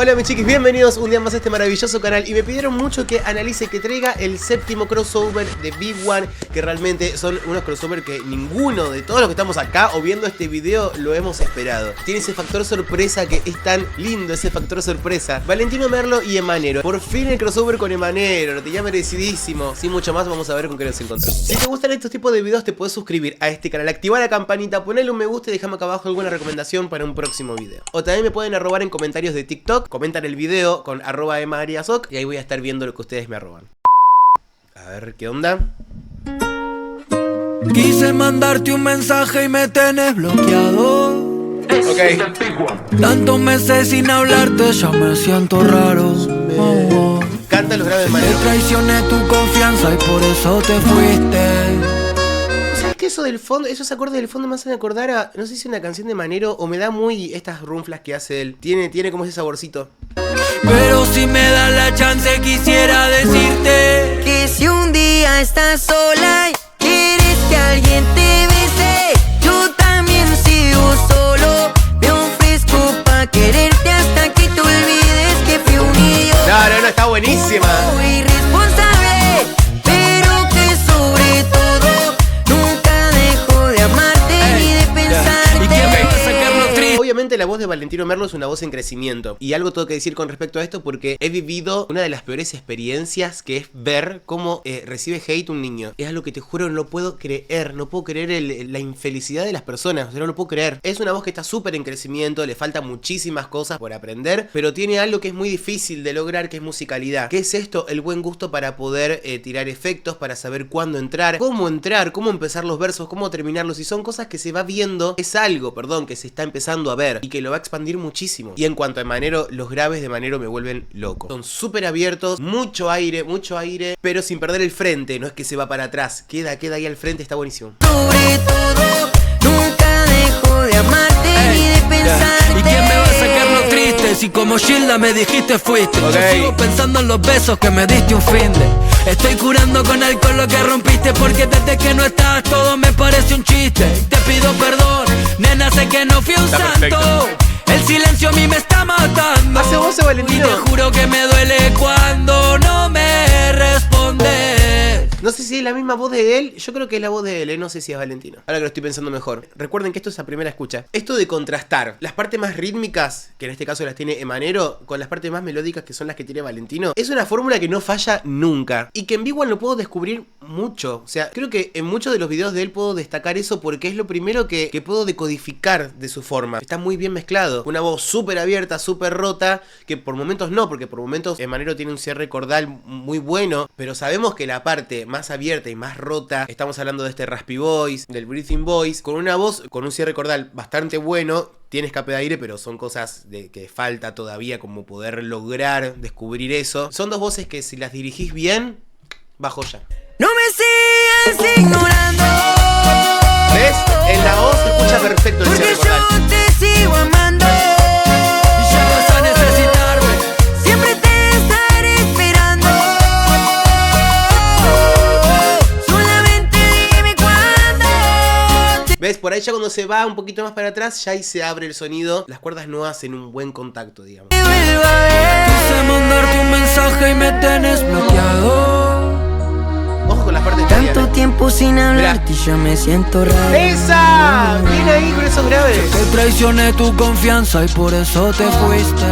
Hola mis chiquis, bienvenidos un día más a este maravilloso canal. Y me pidieron mucho que analice, que traiga el séptimo crossover de Big One, que realmente son unos crossover que ninguno de todos los que estamos acá o viendo este video lo hemos esperado. Tiene ese factor sorpresa que es tan lindo, ese factor sorpresa. Valentino Merlo y Emanero. Por fin el crossover con Emanero, lo tenía merecidísimo. Sin mucho más, vamos a ver con qué nos encontramos. Si te gustan estos tipos de videos, te puedes suscribir a este canal, activar la campanita, ponerle un me gusta y déjame acá abajo alguna recomendación para un próximo video. O también me pueden arrobar en comentarios de TikTok. Comentan el video con @emariasoc y ahí voy a estar viendo lo que ustedes me arroban. A ver, ¿qué onda? Quise mandarte un mensaje y me tenés bloqueado. Ok. Tantos meses sin hablarte, ya me siento raro. Canta los graves de Te Emanero. traicioné tu confianza y por eso te fuiste. ¿Sabes qué? Eso del fondo, esos acordes del fondo me hacen acordar a, no sé si una canción de Emanero o me da muy estas runflas que hace él. Tiene como ese saborcito. Pero si me das la chance quisiera decirte que si un día estás sola y quieres que alguien te bese, yo también sigo solo. Me ofrezco pa' quererte hasta que te olvides que fui un idiota. No, está buenísima. Irresponsable, pero que sobre todo nunca dejo de amarte ni de pensarte. ¿Y quién me va a sacar lo triste? Obviamente la voz de Valentino Merlo es una voz en crecimiento. Y algo tengo que decir con respecto a esto porque he vivido una de las peores experiencias, que es ver cómo recibe hate un niño. Es algo que te juro no puedo creer. No puedo creer la infelicidad de las personas. O sea, no lo puedo creer. Es una voz que está súper en crecimiento. Le faltan muchísimas cosas por aprender. Pero tiene algo que es muy difícil de lograr, que es musicalidad. ¿Qué es esto? El buen gusto para poder tirar efectos, para saber cuándo entrar, cómo empezar los versos, cómo terminarlos. Y son cosas que se va viendo. Es algo, perdón, que se está empezando a ver y que lo va a expandir muchísimo. Y en cuanto a Emanero, los graves de Emanero me vuelven loco. Son súper abiertos, mucho aire, pero sin perder el frente. No es que se va para atrás, queda ahí al frente, está buenísimo. Sobre todo nunca dejo de amarte ni de pensarte. ¿Y quién me va a sacar lo triste? Si como Gilda me dijiste fuiste. Ok. Yo sigo pensando en los besos que me diste un finde. Estoy curando con alcohol lo que rompiste, porque desde que no estás todo me parece un chiste. Te pido perdón, nena, sé que no fui un Está santo. perfecto. El silencio a mí me está matando. ¿Hace voz de Valentino? Y te juro que me duele cuando no me respondes. No sé si es la misma voz de él, yo creo que es la voz de él, no sé si es Valentino. Ahora que lo estoy pensando mejor. Recuerden que esto es a primera escucha. Esto de contrastar las partes más rítmicas, que en este caso las tiene Emanero, con las partes más melódicas, que son las que tiene Valentino, es una fórmula que no falla nunca. Y que en Big One lo puedo descubrir mucho. O sea, creo que en muchos de los videos de él puedo destacar eso porque es lo primero que puedo decodificar de su forma. Está muy bien mezclado. Una voz súper abierta, súper rota, que por momentos no, porque por momentos Emanero tiene un cierre cordal muy bueno, pero sabemos que la parte más abierta y más rota, estamos hablando de este raspy voice, del breathing voice, con una voz, con un cierre cordal bastante bueno, tiene escape de aire, pero son cosas que falta todavía como poder lograr descubrir eso. Son dos voces que si las dirigís bien, va joya. No me sigas ignorando. ¿Ves? En la voz se escucha perfecto el Porque cierre cordal. yo te sigo amando. Y ya vas a necesitarme. Siempre te estaré esperando. Solamente dime cuándo. ¿Ves? Por ahí ya cuando se va un poquito más para atrás, ya ahí se abre el sonido. Las cuerdas no hacen un buen contacto, digamos. Te vuelva a ver. Quise mandarte un mensaje y me tenés bloqueado. Ojo con las partes Tanto italianas. tiempo sin hablarte y ya me siento raro. ¡Esa! Viene ahí con esos graves. Te traicioné tu confianza y por eso te fuiste.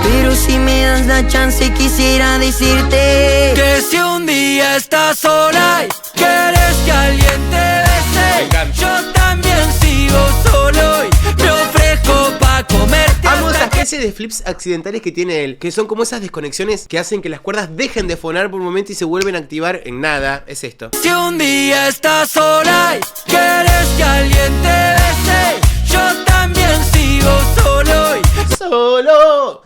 Pero si me das la chance quisiera decirte Que si un día estás sola y quieres que alguien te Me bese, encanta. yo también sigo solo y me ofrezco pa' comerte Amo esa hasta que... especie de flips accidentales que tiene él, que son como esas desconexiones que hacen que las cuerdas dejen de fonar por un momento y se vuelven a activar en nada. Es esto. Si un día estás sola y quieres que alguien te bese, yo también sigo solo y... Solo.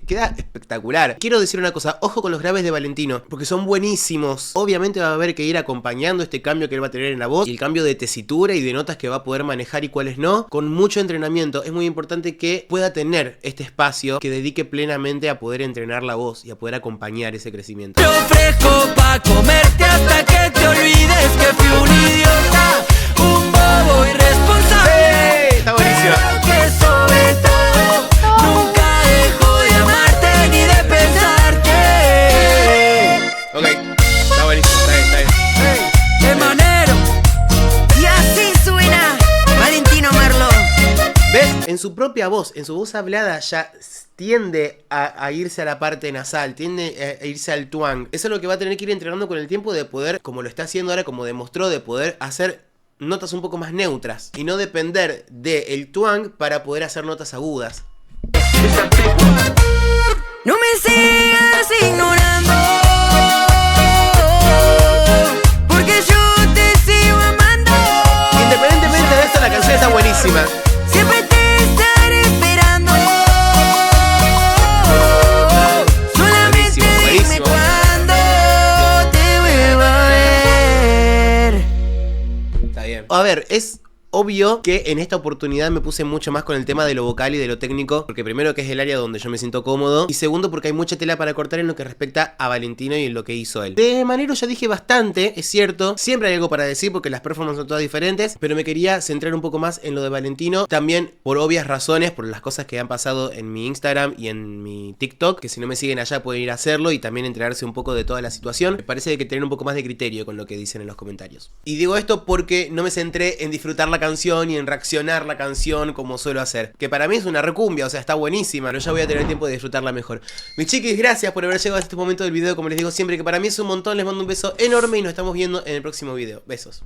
Queda espectacular. Quiero decir una cosa, ojo con los graves de Valentino, porque son buenísimos. Obviamente va a haber que ir acompañando este cambio que él va a tener en la voz y el cambio de tesitura y de notas que va a poder manejar y cuáles no, con mucho entrenamiento. Es muy importante que pueda tener este espacio que dedique plenamente a poder entrenar la voz y a poder acompañar ese crecimiento. Te ofrezco pa' comerte hasta que te olvides que fui un idiota, un bobo irresponsable. ¡Sí! Está buenísimo. Pero que sobre todo en su propia voz, en su voz hablada ya tiende a irse a la parte nasal, tiende a irse al twang. Eso es lo que va a tener que ir entrenando con el tiempo, de poder, como lo está haciendo ahora, como demostró, de poder hacer notas un poco más neutras y no depender del twang para poder hacer notas agudas. No me sigas ignorando, porque yo te sigo amando. Independientemente de esto, la canción está buenísima. Siempre te estaré esperando. Solamente Buenísimo, dime buenísimo. cuándo te vuelva a ver. Está bien. A ver, es obvio que en esta oportunidad me puse mucho más con el tema de lo vocal y de lo técnico, porque primero que es el área donde yo me siento cómodo, y segundo porque hay mucha tela para cortar en lo que respecta a Valentino y en lo que hizo él. De Manero ya dije bastante, es cierto, siempre hay algo para decir porque las performances son todas diferentes, pero me quería centrar un poco más en lo de Valentino, también por obvias razones, por las cosas que han pasado en mi Instagram y en mi TikTok, que si no me siguen allá pueden ir a hacerlo y también enterarse un poco de toda la situación. Me parece que hay que tener un poco más de criterio con lo que dicen en los comentarios. Y digo esto porque no me centré en disfrutar la canción y en reaccionar la canción como suelo hacer, que para mí es una recumbia, o sea, está buenísima, pero ya voy a tener tiempo de disfrutarla mejor. Mis chiquis, gracias por haber llegado a este momento del video, como les digo siempre, que para mí es un montón. Les mando un beso enorme y nos estamos viendo en el próximo video. Besos.